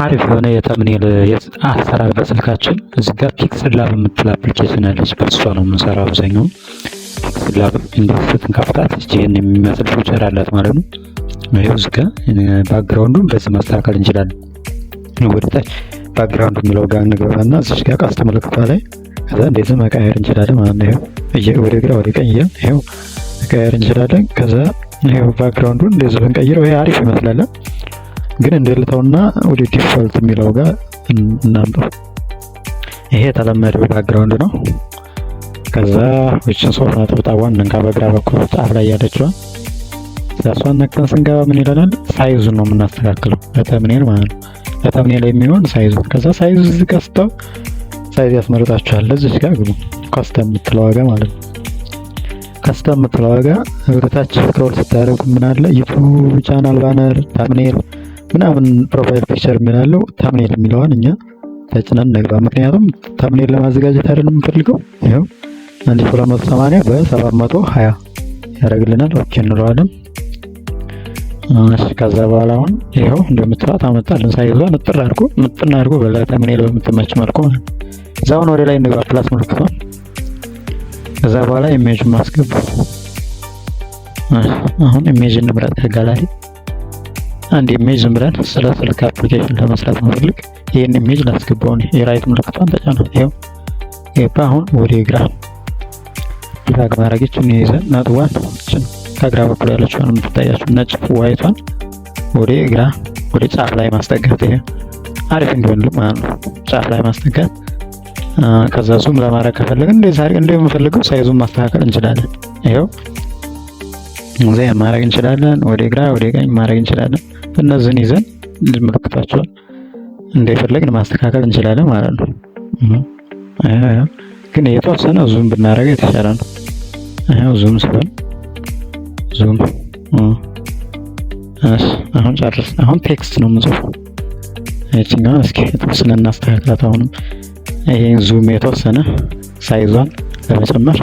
አሪፍ የሆነ የተምኔል አሰራር በስልካችን እዚህ ጋር ፒክስል ላብ የምትል አፕሊኬሽን አለች። በእሷ ነው የምንሰራው አብዛኛውን። ፒክስል ላብ እንዴት ስትንከፍታት ይህን የሚመስል ፊቸር አላት ማለት ነው። ይኸው እዚህ ጋር ባክግራውንዱን በዚህ ማስተካከል እንችላለን። ወደታች ባክግራውንድ የሚለው ጋር እንገባና እዚህ ጋር ቀስት ምልክቷ ላይ ከዛ እንደዚህ መቀየር እንችላለን ማለት ነው። ይኸው ወደ ግራ ወደ ቀኝ ይኸው መቀየር እንችላለን። ከዛ ይኸው ባክግራውንዱን እንደዚህ ብንቀይረው ይሄ አሪፍ ይመስላል። ግን እንደልተውና ወደ ዲፎልት የሚለው ጋር እናምጣው። ይሄ የተለመደው ባክግራውንድ ነው። ከዛ እቺን ሶፍት ነጥብጣዋን እንንካ። በግራ በኩል ጫፍ ላይ ያለችዋን እሷን ነክተን ስንገባ ምን ይለናል? ሳይዙን ነው የምናስተካክለው ለተምኔል ማለት ነው። ለተምኔል የሚሆን ሳይዙን ከዛ ሳይዙ እዚህ ቀስተው ሳይዝ ያስመርጣችኋል። እዚህ ጋር ግቡ። ካስተም የምትለው ዋጋ ማለት ነው። ካስተም የምትለው ዋጋ ወደታች ስክሮል ስታደርጉ ምን አለ? ዩቲዩብ ቻናል ባነር፣ ተምኔል ምናምን ፕሮፋይል ፒክቸር የሚላለው ተምኔል የሚለውን እኛ ተጭነን እንግባ። ምክንያቱም ተምኔል ለማዘጋጀት አይደል የምንፈልገው። ይኸው 1280 በ720 ያደርግልናል። ኦኬ እንለዋለን። ከዛ በኋላ አሁን ይኸው እንደምታዩት አመጣልን። ሳይዟን ምጥን አድርጎ በተምኔል በምትመች መልኩ ማለት ነው። ከዛ አሁን ወደ ላይ እንግባ፣ ፕላስ ምልክቷን። ከዛ በኋላ ኢሜጅ ማስገባ። አሁን ኢሜጅ እንምረጥ ከጋላሪ አንድ ኢሜጅ ዝም ብለን ስለ ስልክ አፕሊኬሽን ለመስራት መፈልግ ይሄን ኢሜጅ ላስገባው ነው። የራይት ምልክቷን ተጫና። ይሄው አሁን ወደ ግራ ድራግ ማድረግችን ይዘን ነጥቧን ከግራ በኩል ያለችውን የምትታያችሁ ነጭ ዋይቷን ወደ ግራ ወደ ጫፍ ላይ ማስጠጋት። ይሄ አሪፍ እንዲሆንልን ማለት ነው። ጫፍ ላይ ማስጠጋት። ከዛ ዙም ለማድረግ ከፈለግን እንደምንፈልገው ሳይዙን ማስተካከል እንችላለን። ይሄው እዚህ ማድረግ እንችላለን። ወደ ግራ ወደ ቀኝ ማድረግ እንችላለን። እነዚህን ይዘን ምልክታቸውን እንደፈለግን ማስተካከል እንችላለን ማለት ነው። ግን የተወሰነ ዙም ብናደርገው የተሻለ ነው። ይሄው ዙም ሲሆን ዙም አሁን ጨርስ። አሁን ቴክስት ነው የምንጽፈው። እቺኛውን እስኪ የተወሰነ እናስተካክላት። አሁንም ይሄን ዙም የተወሰነ ሳይዟን ለመጨመር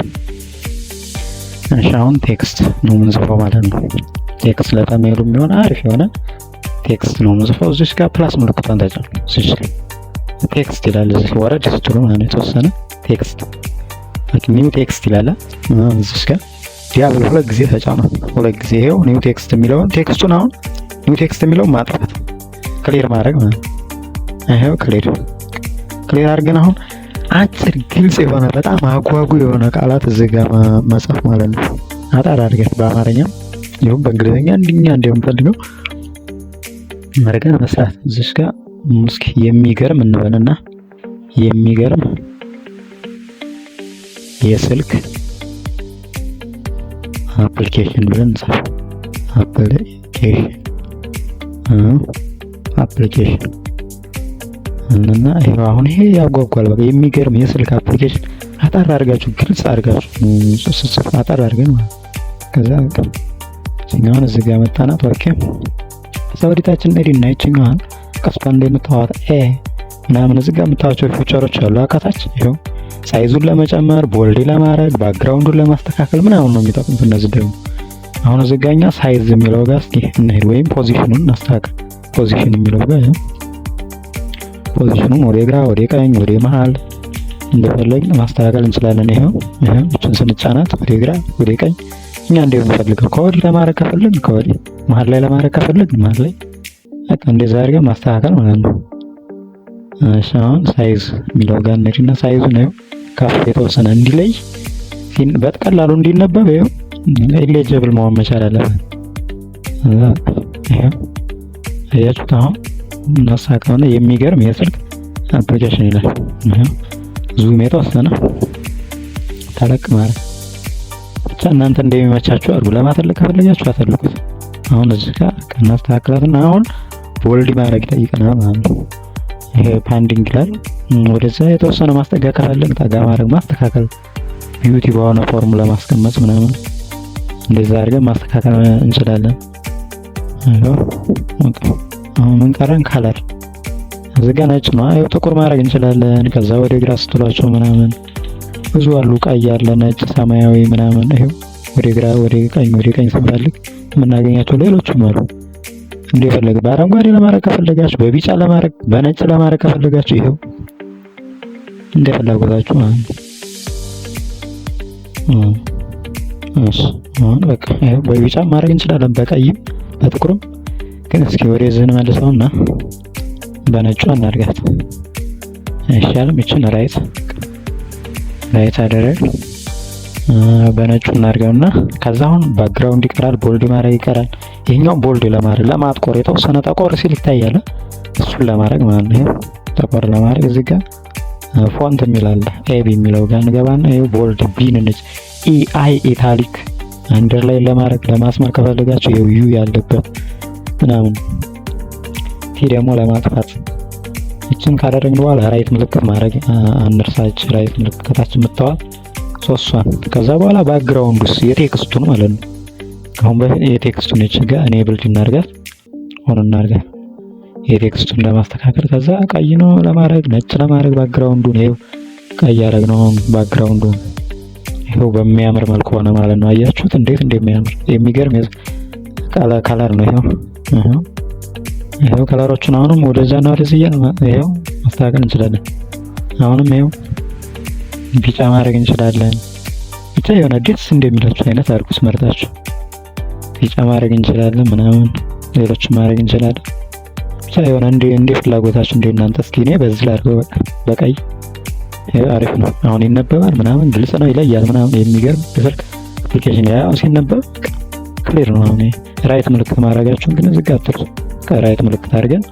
አሁን ቴክስት ነው የምንጽፈው ማለት ነው። ቴክስት ለተምኔሉ የሚሆን አሪፍ የሆነ ቴክስት ነው የምንጽፈው። እዚህ ጋር ፕላስ ምልክቷን ተጫኑ። እዚህ ጋር ቴክስት ይላል። እዚህ ወረድ ስትሉ ማለት የተወሰነ ቴክስት ኒው ቴክስት ይላል። እዚህ ጋር ዲያብል ሁለት ጊዜ ተጫኑ። ሁለት ጊዜ ይሄው ኒው ቴክስት የሚለውን ቴክስቱን አሁን ኒው ቴክስት የሚለውን ማጥፋት ክሊር ማድረግ ማለት ነው። ይሄው ክሊር አድርገን አሁን አጭር ግልጽ የሆነ በጣም አጓጉ የሆነ ቃላት እዚህ ጋር መጻፍ ማለት ነው። አጣር አድርገን በአማርኛ ይሁን በእንግሊዝኛ እንድኛ እንደምፈልገው አድርገን መስራት። እዚህ ጋር እስኪ የሚገርም እንበልና የሚገርም የስልክ አፕሊኬሽን ብለን እንጻፍ። አፕሊኬሽን እና ይሄው አሁን ይሄ ያጓጓል። በቃ የሚገርም የስልክ አፕሊኬሽን አጣር አድርጋችሁ ግልጽ አድርጋችሁ ጽፉ። አጣር አድርገን ማለት ከዛ እኛውን እዚህ ጋር መጣናት። ኦኬ ከዛ ወዲታችን እንሂድና ይችኛዋን ቀስቷን እንደምታዋት ምናምን እዚህ ጋር የምታዋቸው ፊቸሮች አሉ አካታች። ይሄው ሳይዙን ለመጨመር፣ ቦልድ ለማድረግ፣ ባክግራውንዱን ለማስተካከል ምናምን ነው የሚጠቅሙት እነዚህ ደግሞ። አሁን እዚህ ጋር እኛ ሳይዝ የሚለው ጋር እስኪ እንሂድ፣ ወይም ፖዚሽኑን እናስተካክል። ፖዚሽን የሚለው ጋር ፖዚሽኑን ወደ ግራ ወደ ቀኝ ወደ መሃል እንደፈለግን ማስተካከል እንችላለን። ይሄው እችን ስንጫናት ወደ ግራ ወደ ቀኝ እኛ እንደምንፈልገው ከወዲህ ለማድረግ ከፈለግን ከወዲህ፣ መሃል ላይ ለማድረግ ከፈለግን መሃል ላይ በቃ እንደዛ አድርገን ማስተካከል ማለት ነው። እሺ አሁን ሳይዝ የሚለው ጋር እንሂድና ሳይዙ ነው ከፍ የተወሰነ እንዲለይ በቀላሉ እንዲነበብ ይሄው ኢሌጅብል መሆን መቻል አለበት። ይሄው አያችሁት? አሁን እናሳካውና የሚገርም የስልክ አፕሊኬሽን ይላል። ዙም የተወሰነ ተለቅ ማለት ብቻ እናንተ እንደሚመቻችሁ አድርጉ። ለማተለቅ ከፈለጋችሁ አተልቁት። አሁን እዚህ ጋር እናስተካክላትና አሁን ቦልድ ማድረግ ይጠይቀናል ማለት ነው። ይሄ ፓንዲንግ ይላል። ወደዛ የተወሰነ ማስጠጋት ከፈለግን ጠጋ ማድረግ ማስተካከል፣ ቢዩቲ በሆነ ፎርም ለማስቀመጥ ምናምን እንደዛ አድርገን ማስተካከል እንችላለን። አሁን ምን ቀረን? ካለር እዚህ ጋር ነጭ ነው። አይ ጥቁር ማድረግ እንችላለን። ከዛ ወደ ግራ ስትሏቸው ምናምን ብዙ አሉ። ቀይ ያለ፣ ነጭ፣ ሰማያዊ ምናምን። ይሄው ወደ ግራ ወደ ቀኝ ስንፈልግ የምናገኛቸው ሌሎችም አሉ። እንደፈለገ በአረንጓዴ ለማድረግ ከፈለጋችሁ፣ በቢጫ ለማድረግ፣ በነጭ ለማድረግ ከፈለጋችሁ ይሄው እንደ ፍላጎታችሁ ማለት ነው። እሺ አሁን በቃ ይሄው በቢጫ ማድረግ እንችላለን፣ በቀይም በጥቁርም። ግን እስኪ ወደዚህ እንመልሰውና በነጩ እናድርጋት አይሻልም? ይችን ራይት አደረግ በነጩ እናድርገውና ከዛ አሁን ባክግራውንድ ይቀራል፣ ቦልድ ማድረግ ይቀራል። ይሄኛው ቦልድ ለማድረግ ለማጥቆር የተወሰነ ጠቆር ሲል ይታያል። እሱን ለማድረግ ማለት ነው። ይሄው ጠቆር ለማድረግ እዚህ ጋር ፎንት የሚላል ኤቢ የሚለው ጋር እንገባና ይሄው ቦልድ ቢን ነች ኢአይ ኢታሊክ አንደርላይን ለማድረግ ለማስመር ከፈለጋችሁ ይሄው ዩ ያለበት ምናምን ቲ ደግሞ ለማጥፋት እችን ካደረግን በኋላ ራይት ምልክት ማድረግ አንርሳች። ራይት ምልክት ከታች የምታዋል ሶስቷን። ከዛ በኋላ ባክግራውንዱስ የቴክስቱን ማለት ነው። አሁን በፊት የቴክስቱን እችጋ እኔ ብልድ እናርጋት ሆነ እናርጋት የቴክስቱን ለማስተካከል። ከዛ ቀይ ነው ለማድረግ ነጭ ለማድረግ ባክግራውንዱን ይሄው ቀይ ያደረግነው ባክግራውንዱን ይሄው በሚያምር መልኩ ሆነ ማለት ነው። አያችሁት እንዴት እንደሚያምር የሚገርም ከለር ነው። ይሄው ከለሮቹን አሁንም ወደዛና ወደዚህ ይሄው ማስተካከል እንችላለን። አሁንም ይሄው ቢጫ ማድረግ እንችላለን። ብቻ የሆነ ደስ እንደሚላችሁ አይነት አድርጉት መርጣችሁ ቢጫ ማድረግ እንችላለን ምናምን ሌሎችን ማድረግ እንችላለን። ብቻ የሆነ እንደ ፍላጎታችሁ እንደ እናንተ። እስኪ እኔ በዚህ ላድርገው በቀይ አሪፍ ነው። አሁን ይነበባል ምናምን ግልጽ ነው ይለያል ምናምን የሚገርም የስልክ አፕሊኬሽን ያው ሲነበብ ክሊር ነው። አሁን ራይት ምልክት ማድረጋችሁን ግን እዚህ ጋር አትርሱ። ከራይት ምልክት አድርገን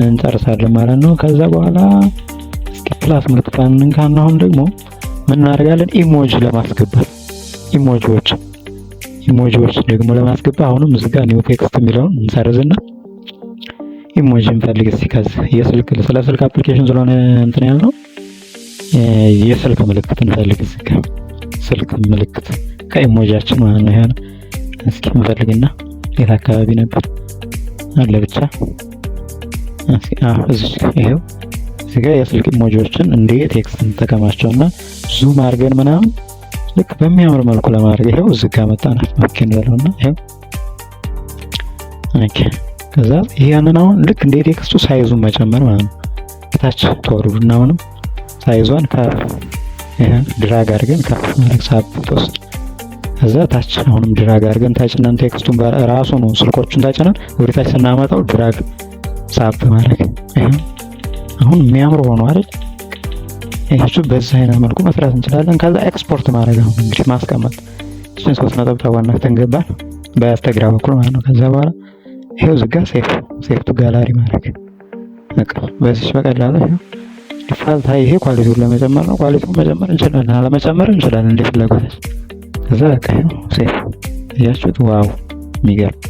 እንጨርሳለን ማለት ነው። ከዛ በኋላ እስኪ ፕላስ ምልክት እንካና አሁን ደግሞ ምን እናደርጋለን? ኢሞጂ ለማስገባት ኢሞጂዎች ደግሞ ለማስገባት አሁንም እዚህ ጋር ኒው ቴክስት የሚለውን እንሰርዝና ኢሞጂ እንፈልግ እስኪ። ከዚህ ስለ ስልክ አፕሊኬሽን ስለሆነ እንትን ያልነው የስልክ ምልክት እንፈልግ። እዚህ ጋር ስልክ ምልክት ከኢሞጂያችን ማለት ነው። ይሄን እስኪ እንፈልግና የት አካባቢ ነበር አለ ብቻ እስኪ እዚህ ይሄው እዚህ ጋር የስልክ ኢሞጂዎችን እንደ ቴክስት እንጠቀማቸውና ዙም አድርገን ምናምን ልክ በሚያምር መልኩ ለማድረግ ይሄው እዚህ ጋር መጣናት ማከን ያለውና ይሄው ኦኬ። ከዛ ይሄንን አሁን ልክ እንደ ቴክስቱ ሳይዙን መጨመር ማለት ነው። ታች ተወርዱና አሁንም ሳይዟን ከፍ ድራግ አድርገን ከፍ ማድረግ ሳብቶስ ከዛ ታች አሁንም ድራግ አድርገን ታችናን ቴክስቱን ራሱ ነው ስልኮቹን ታችናን ወደ ታች ስናመጣው ድራግ ሳብ ማድረግ አሁን የሚያምር ሆኖ አይደል? ይሄ በዚህ አይነት መልኩ መስራት እንችላለን። ከዛ ኤክስፖርት ማድረግ ነው እንግዲህ ማስቀመጥ እሱን 3 ነጥብ ዋና ተንገባል በስተግራ በኩል ማለት ነው። ከዛ በኋላ ይሄው ዝጋ ሴቭ ቱ ጋላሪ ማድረግ በቃ በዚህ በቀላሉ ይሄው ዲፋልት ይሄ ኳሊቲውን ለመጨመር ነው። ኳሊቲውን መጨመር እንችላለን፣ አለመጨመር እንችላለን እንደ ፍላጎታችን። ከዛ በቃ ይሄው ሴቭ ያያችሁት ዋው የሚገርም